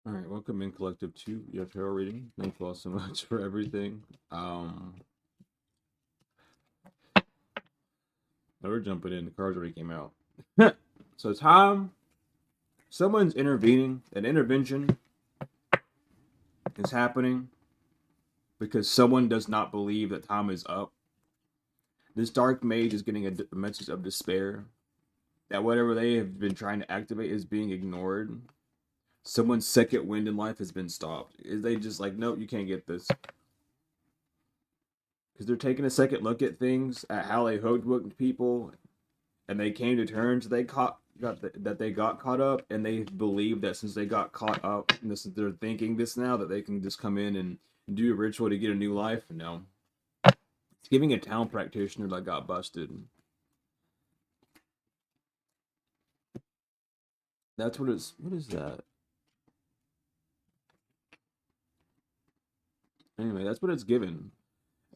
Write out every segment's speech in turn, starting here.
All right, welcome in Collective 2, your tarot reading. Thank you all so much for everything. We're jumping in. The cards already came out. So, Tom, someone's intervening. An intervention is happening because someone does not believe that Tom is up. This dark mage is getting a message of despair that whatever they have been trying to activate is being ignored. Someone's second wind in life has been stopped. Is they just like, nope, you can't get this. Because they're taking a second look at things, at how they hoodwinked people, and they came to terms that they got caught up, and they believe that since they got caught up, and this they're thinking this now that they can just come in and do a ritual to get a new life. No, it's giving a town practitioner that got busted. That's what it's. What is that? Anyway, that's what it's given.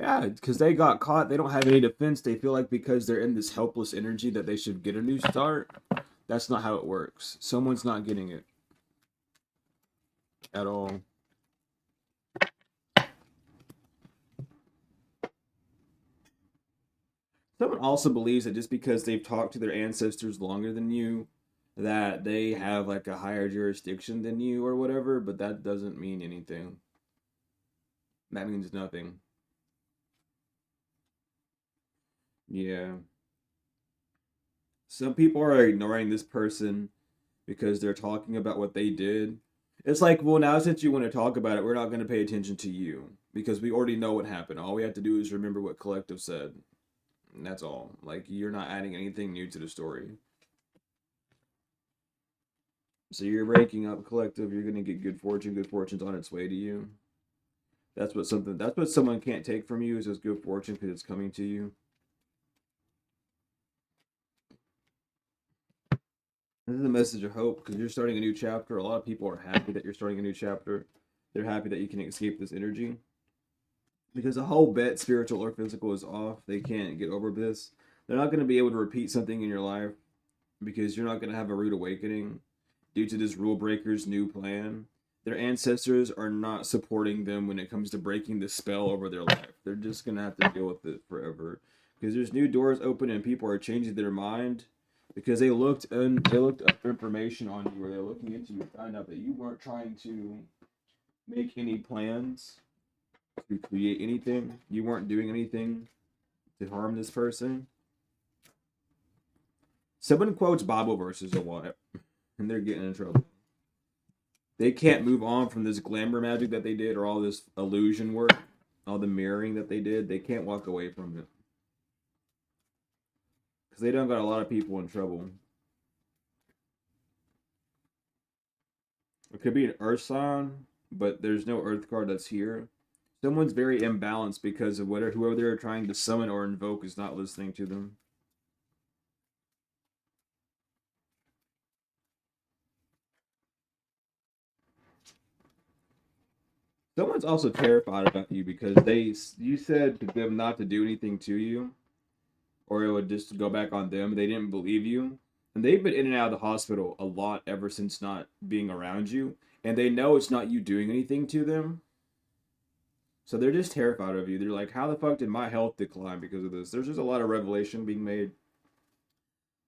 Yeah, because they got caught. They don't have any defense. They feel like because they're in this helpless energy that they should get a new start. That's not how it works. Someone's not getting it at all. Someone also believes that just because they've talked to their ancestors longer than you, that they have like a higher jurisdiction than you or whatever, but that doesn't mean anything. That means nothing. Yeah. Some people are ignoring this person because they're talking about what they did. It's like, well, now since you want to talk about it, we're not going to pay attention to you because we already know what happened. All we have to do is remember what Collective said. And that's all. Like, you're not adding anything new to the story. So you're breaking up Collective. You're gonna get good fortune. Good fortune's on its way to you. That's what someone can't take from you is just good fortune because it's coming to you. This is a message of hope because you're starting a new chapter. A lot of people are happy that you're starting a new chapter. They're happy that you can escape this energy because the whole bet, spiritual or physical, is off. They can't get over this. They're not going to be able to repeat something in your life because you're not going to have a rude awakening due to this rule breaker's new plan. Their ancestors are not supporting them when it comes to breaking the spell over their life. They're just going to have to deal with it forever because there's new doors open and people are changing their mind because they looked up information on you or they're looking into you and found out that you weren't trying to make any plans to create anything. You weren't doing anything to harm this person. Someone quotes Bible verses a lot, and they're getting in trouble. They can't move on from this glamour magic that they did, or all this illusion work, all the mirroring that they did. They can't walk away from it because they don't got a lot of people in trouble. It could be an Earth sign, but there's no Earth card that's here. Someone's very imbalanced because of whatever whoever they're trying to summon or invoke is not listening to them. Someone's also terrified about you because you said to them not to do anything to you, or it would just go back on them. They didn't believe you, and they've been in and out of the hospital a lot ever since not being around you, and they know it's not you doing anything to them. So they're just terrified of you. They're like, how the fuck did my health decline because of this? There's just a lot of revelation being made.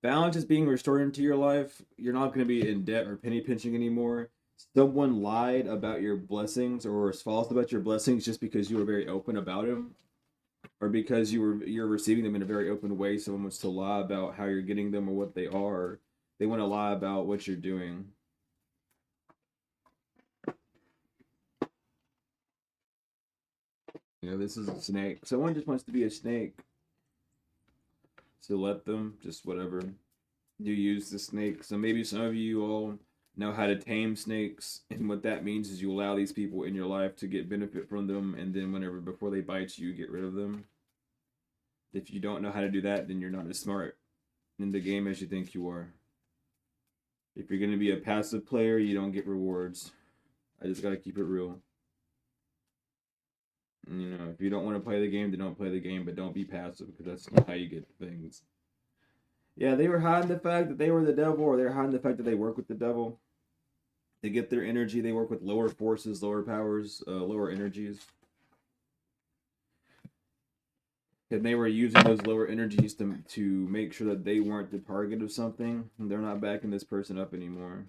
Balance is being restored into your life. You're not going to be in debt or penny pinching anymore. Someone lied about your blessings or was false about your blessings just because you were very open about them, or because you're receiving them in a very open way. Someone wants to lie about how you're getting them or what they are. They want to lie about what you're doing. You know, this is a snake. Someone just wants to be a snake. So let them, just whatever. You use the snake. So maybe some of you all know how to tame snakes, and what that means is you allow these people in your life to get benefit from them, and then whenever before they bite you, get rid of them. If you don't know how to do that, then you're not as smart in the game as you think you are. If you're going to be a passive player, you don't get rewards. I just got to keep it real. You know, if you don't want to play the game, then don't play the game, but don't be passive because that's not how you get things. Yeah, they were hiding the fact that they were the devil, or they were hiding the fact that they work with the devil. They get their energy. They work with lower forces, lower powers, lower energies. And they were using those lower energies to make sure that they weren't the target of something. And they're not backing this person up anymore.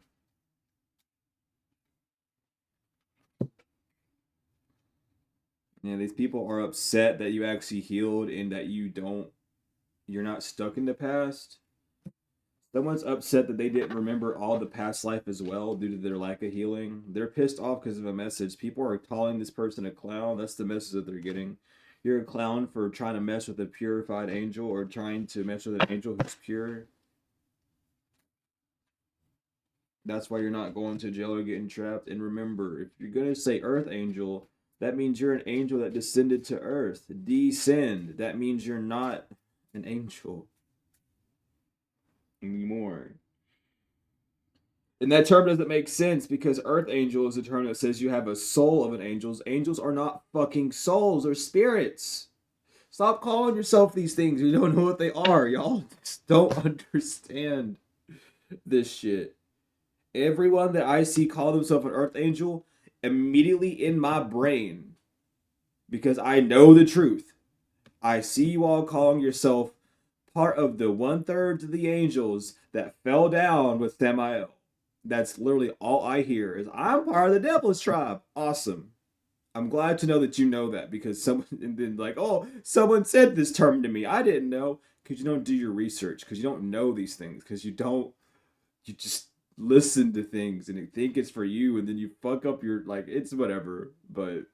Yeah, these people are upset that you actually healed and that you're not stuck in the past. Someone's upset that they didn't remember all the past life as well due to their lack of healing. They're pissed off because of a message. People are calling this person a clown. That's the message that they're getting. You're a clown for trying to mess with a purified angel or trying to mess with an angel who's pure. That's why you're not going to jail or getting trapped. And remember, if you're going to say earth angel, that means you're an angel that descended to earth. Descend. That means you're not an angel anymore. And that term doesn't make sense because earth angel is a term that says you have a soul of an angel. Angels are not fucking souls, they're spirits. Stop calling yourself these things. You don't know what they are. Y'all just don't understand this shit. Everyone that I see call themselves an earth angel, immediately in my brain, because I know the truth, I see you all calling yourself part of the 1/3 of the angels that fell down with Samael. That's literally all I hear is I'm part of the devil's tribe. Awesome. I'm glad to know that you know that because someone and then like, oh, someone said this term to me. I didn't know because you don't do your research, because you don't know these things, because you just listen to things and you think it's for you and then you fuck up your like it's whatever. But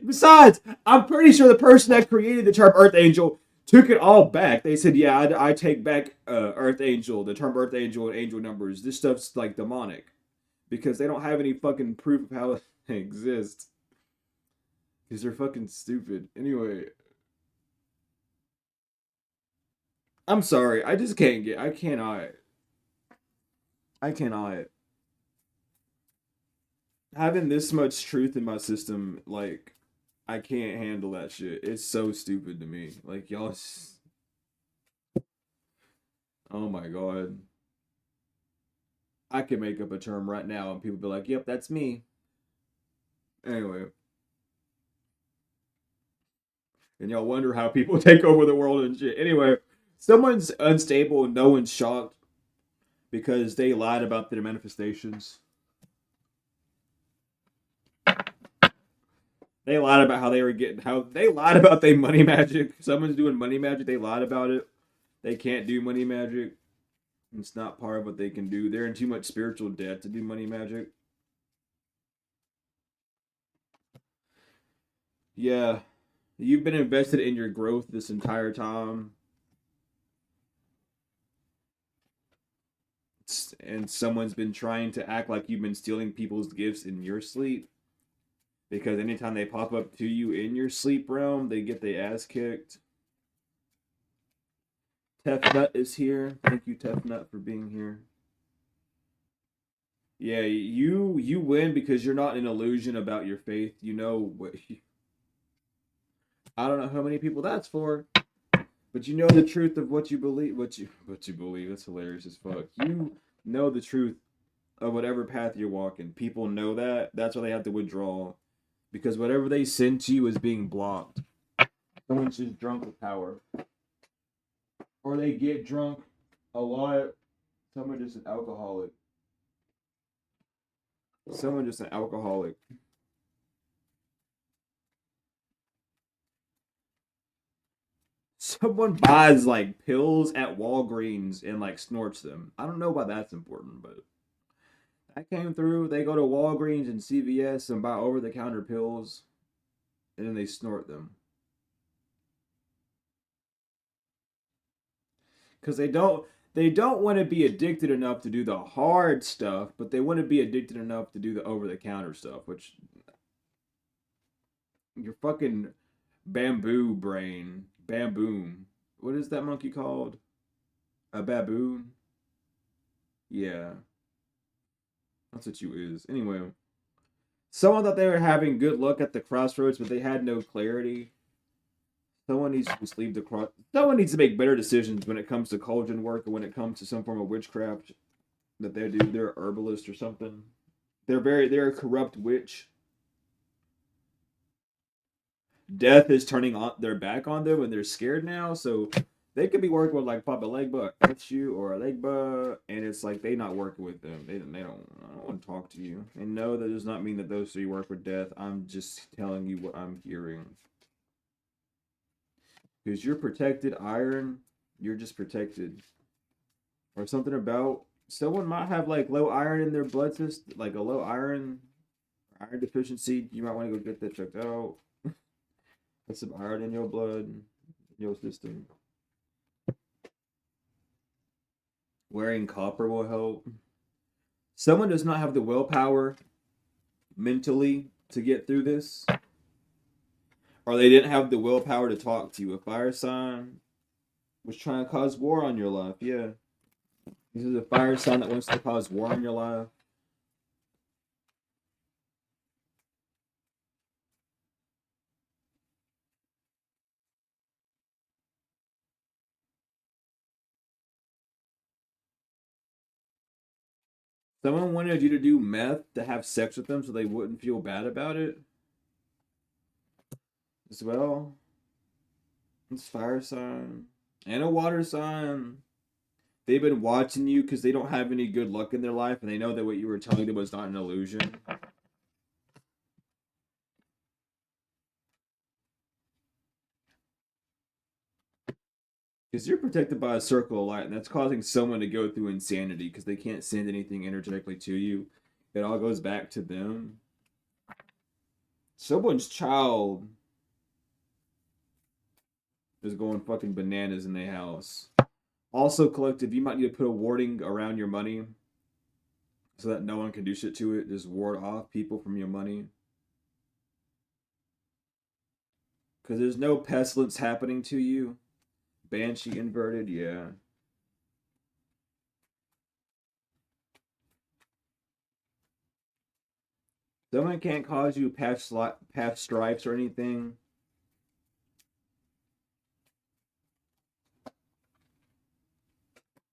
besides, I'm pretty sure the person that created the term Earth Angel took it all back. They said, "Yeah, I take back Earth Angel, the term Earth Angel and angel numbers. This stuff's like demonic because they don't have any fucking proof of how it exists because they're fucking stupid." Anyway, I'm sorry. I just can't get. I cannot. I cannot. Having this much truth in my system, like, I can't handle that shit. It's so stupid to me. Like, y'all. Oh my god. I could make up a term right now and people be like, yep, that's me. Anyway. And y'all wonder how people take over the world and shit. Anyway, someone's unstable and no one's shocked because they lied about their manifestations. They lied about how they were getting, how they lied about their money magic. Someone's doing money magic. They lied about it. They can't do money magic. It's not part of what they can do. They're in too much spiritual debt to do money magic. Yeah. You've been invested in your growth this entire time. And someone's been trying to act like you've been stealing people's gifts in your sleep. Because anytime they pop up to you in your sleep realm, they get their ass kicked. Tefnut is here. Thank you, Tefnut, for being here. Yeah, you win because you're not an illusion about your faith. You know what? I don't know how many people that's for, but you know the truth of what you believe. What you believe. That's hilarious as fuck. You know the truth of whatever path you're walking. People know that. That's why they have to withdraw, because whatever they send to you is being blocked. Someone's just drunk with power, or they get drunk a lot. Someone just an alcoholic. Someone just an alcoholic. Someone buys like pills at Walgreens and like snorts them. I don't know why that's important, but that came through. They go to Walgreens and CVS and buy over the counter pills and then they snort them. Because they don't want to be addicted enough to do the hard stuff, but they want to be addicted enough to do the over the counter stuff, which your fucking bamboo brain. Bamboon. What is that monkey called? A baboon? Yeah, that's what you is. Anyway, someone thought they were having good luck at the crossroads, but they had no clarity. Someone needs to just leave the cross. Someone needs to make better decisions when it comes to cauldron work or when it comes to some form of witchcraft that they do. They're a herbalist or something. They're a corrupt witch. Death is turning on their back on them and they're scared now, so they could be working with like Papa Legba at you or a Legba, and it's like they not working with them. They don't I don't want to talk to you. And no, that does not mean that those three work with death. I'm just telling you what I'm hearing. Because you're protected, Iron. You're just protected. Or something about someone might have like low iron in their blood system, like a low iron deficiency. You might want to go get that checked out. That's some iron in your blood, your system. Wearing copper will help. Someone does not have the willpower mentally to get through this, or they didn't have the willpower to talk to you. A fire sign was trying to cause war on your life. Yeah, this is a fire sign that wants to cause war on your life. Someone wanted you to do meth to have sex with them so they wouldn't feel bad about it as well. It's fire sign and a water sign. They've been watching you because they don't have any good luck in their life, and they know that what you were telling them was not an illusion. Because you're protected by a circle of light, and that's causing someone to go through insanity because they can't send anything energetically to you. It all goes back to them. Someone's child is going fucking bananas in their house. Also, collective, you might need to put a warding around your money so that no one can do shit to it. Just ward off people from your money. Because there's no pestilence happening to you. Banshee inverted, yeah. Someone can't cause you past stripes or anything.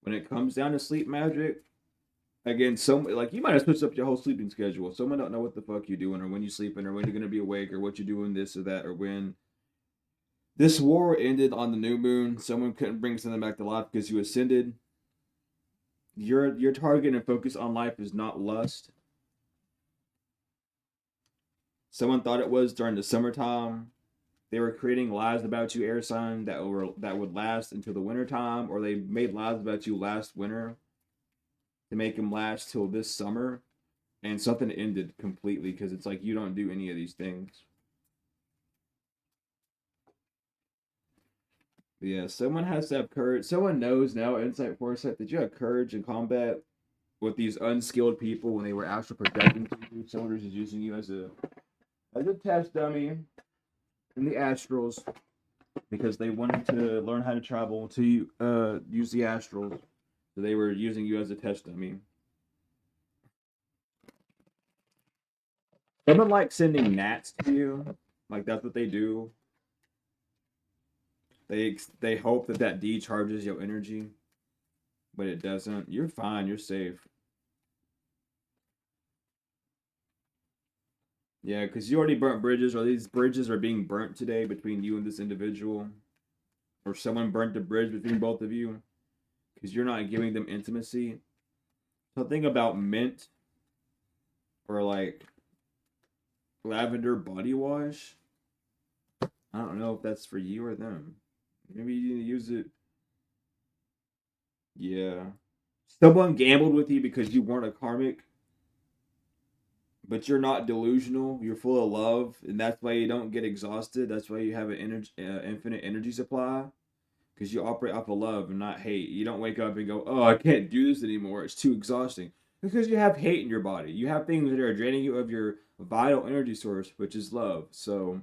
When it comes down to sleep magic, again, like you might have switched up your whole sleeping schedule. Someone don't know what the fuck you're doing, or when you're sleeping, or when you're gonna be awake, or what you're doing, this or that, or when this war ended on the new moon. Someone couldn't bring something back to life because you ascended. Your target and focus on life is not lust. Someone thought it was during the summertime. They were creating lies about you, air sign, that would last until the wintertime, or they made lies about you last winter to make them last till this summer, and something ended completely because it's like you don't do any of these things. But yeah, someone has to have courage. Someone knows now, insight, foresight, that you have courage in combat with these unskilled people when they were actually projecting to you. Someone was just using you as a test dummy in the astrals because they wanted to learn how to travel to use the astrals. So they were using you as a test dummy. Someone like sending gnats to you, like that's what they do. They hope that that decharges your energy, but it doesn't. You're fine. You're safe. Yeah, because you already burnt bridges, or these bridges are being burnt today between you and this individual, or someone burnt the bridge between both of you because you're not giving them intimacy. Something about mint or like lavender body wash. I don't know if that's for you or them. Maybe you need to use it. Yeah. Someone gambled with you because you weren't a karmic, but you're not delusional. You're full of love, and that's why you don't get exhausted. That's why you have an infinite energy supply because you operate off of love and not hate. You don't wake up and go, "Oh, I can't do this anymore. It's too exhausting." Because you have hate in your body. You have things that are draining you of your vital energy source, which is love. So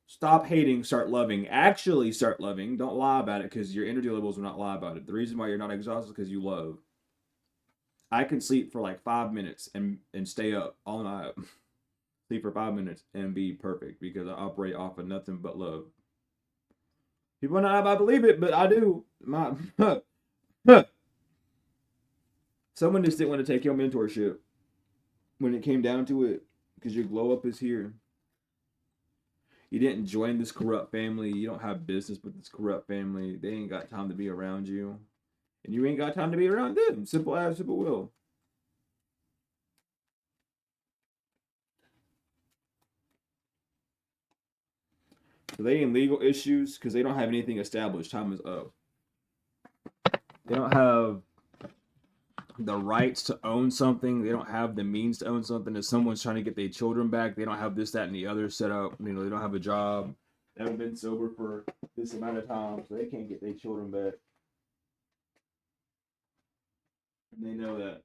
stop hating, start loving. Actually, start loving. Don't lie about it because your energy levels will not lie about it. The reason why you're not exhausted is because you love. I can sleep for like 5 minutes and stay up all night. Sleep for 5 minutes and be perfect because I operate off of nothing but love. People not I believe it, but I do. My someone just didn't want to take your mentorship when it came down to it, because your glow up is here. You didn't join this corrupt family. You don't have business with this corrupt family. They ain't got time to be around you, and you ain't got time to be around them. Simple as, simple will. So they in legal issues because they don't have anything established. Time is up. They don't have the rights to own something. They don't have the means to own something. If someone's trying to get their children back, they don't have this, that, and the other set up. You know, they don't have a job. They haven't been sober for this amount of time, so they can't get their children back. And they know that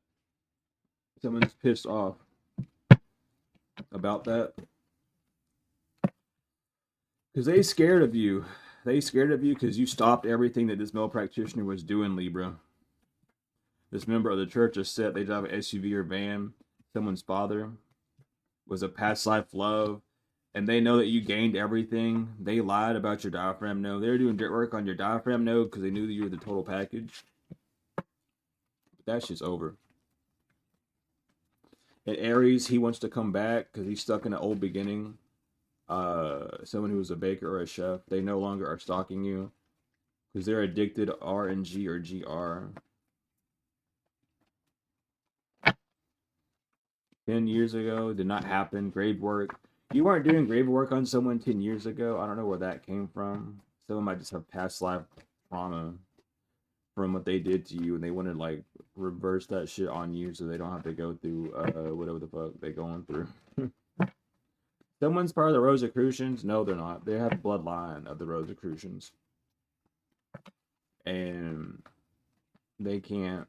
someone's pissed off about that because they scared of you. They scared of you because you stopped everything that this male practitioner was doing, Libra. This member of the church is set. They drive an SUV or van. Someone's father was a past life love, and they know that you gained everything. They lied about your diaphragm node. They were doing dirt work on your diaphragm node because they knew that you were the total package. But that shit's over. At Aries, he wants to come back because he's stuck in an old beginning. Someone who was a baker or a chef, they no longer are stalking you because they're addicted to RNG or GR. 10 years ago, did not happen. Grave work. You weren't doing grave work on someone 10 years ago. I don't know where that came from. Someone might just have past life trauma from what they did to you, and they want to like reverse that shit on you so they don't have to go through whatever the fuck they're going through. Someone's part of the Rosicrucians. No, they're not. They have bloodline of the Rosicrucians, and they can't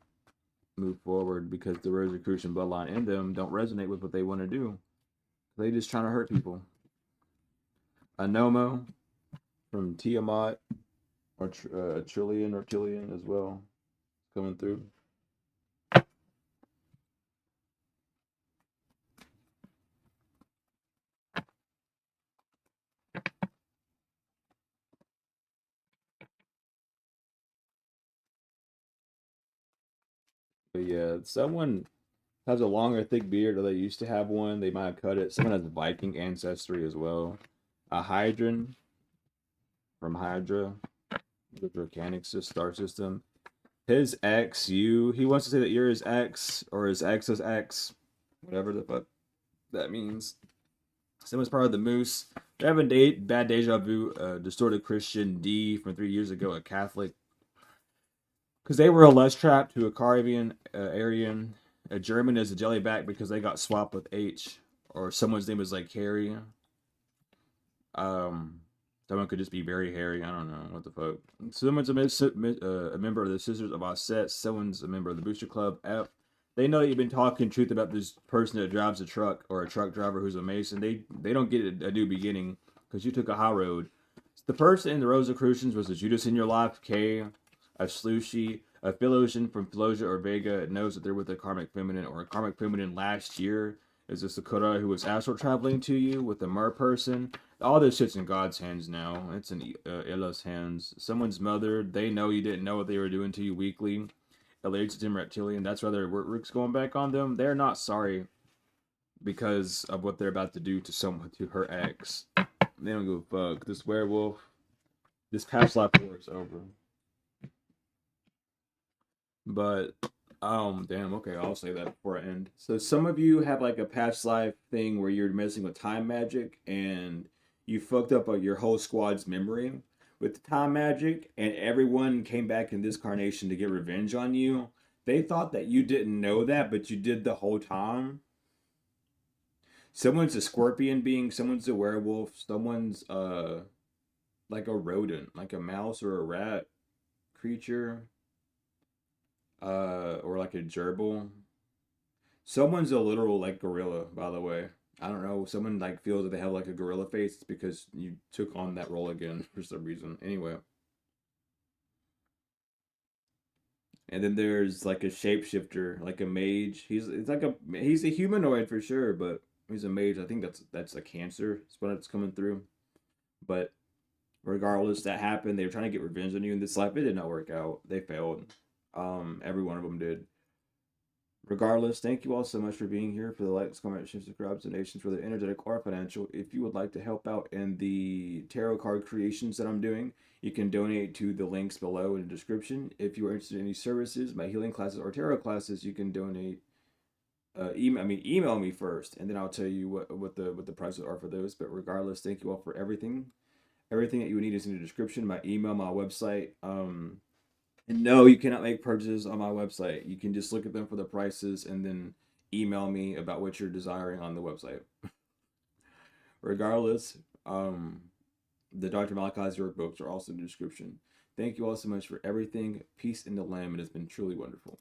move forward because the Rosicrucian bloodline in them don't resonate with what they want to do. They just trying to hurt people. Anomo from Tiamat or Trillian as well coming through. But yeah, someone has a long or thick beard, or they used to have one. They might have cut it. Someone has a Viking ancestry as well. A Hydran from Hydra, the Dracanic star system. His ex, you, he wants to say that you're his ex, or his ex's ex, whatever the fuck that means. Someone's part of the Moose. They're having bad deja vu. Distorted Christian D from 3 years ago, a Catholic. Because they were a lust trap to a Caribbean, Aryan, a German as a jellyback because they got swapped with H, or someone's name was like Harry. Someone could just be very hairy. I don't know what the fuck. Someone's a member of the Sisters of Osset. Someone's a member of the Booster Club. F. They know you've been talking truth about this person that drives a truck or a truck driver who's a Mason. They don't get a new beginning because you took a high road. The person in the Rosicrucians was a Judas in your life, K, a Slushi, a Philosian from Philosia or Vega. It knows that they're with a karmic feminine or a karmic feminine last year. Is a Sakura who was astral traveling to you with a mer person. All this shit's in God's hands now. It's in Ila's hands. Someone's mother, they know you didn't know what they were doing to you weekly. Alleged to reptilian. That's why their work's going back on them. They're not sorry because of what they're about to do to someone, to her ex. They don't give a fuck. This werewolf, this past life work's over. But damn, okay, I'll say that before I end. So some of you have like a past life thing where you're messing with time magic and you fucked up your whole squad's memory with the time magic, and everyone came back in this carnation to get revenge on you. They thought that you didn't know that, but you did the whole time. Someone's a scorpion being, someone's a werewolf, someone's like a rodent, like a mouse or a rat creature, or like a gerbil. Someone's a literal like gorilla, by the way. I don't know. Someone like feels that they have like a gorilla face. It's because you took on that role again for some reason. Anyway. And then there's like a shapeshifter, like a mage. He's a humanoid for sure, but he's a mage. I think that's a cancer. That's what it's coming through. But Regardless, that happened. They were trying to get revenge on you in this life. It did not work out. They failed. Every one of them did. Regardless, thank you all so much for being here. For the likes, comments, shares, subscribes, donations, whether energetic or financial. If you would like to help out in the tarot card creations that I'm doing, you can donate to the links below in the description. If you are interested in any services, my healing classes or tarot classes, you can donate. Email me first, and then I'll tell you what the prices are for those. But regardless, thank you all for everything. Everything that you need is in the description. My email, my website. And no, you cannot make purchases on my website. You can just look at them for the prices and then email me about what you're desiring on the website. Regardless, the Dr. Malachi's workbooks are also in the description. Thank you all so much for everything. Peace in the Lamb. It has been truly wonderful.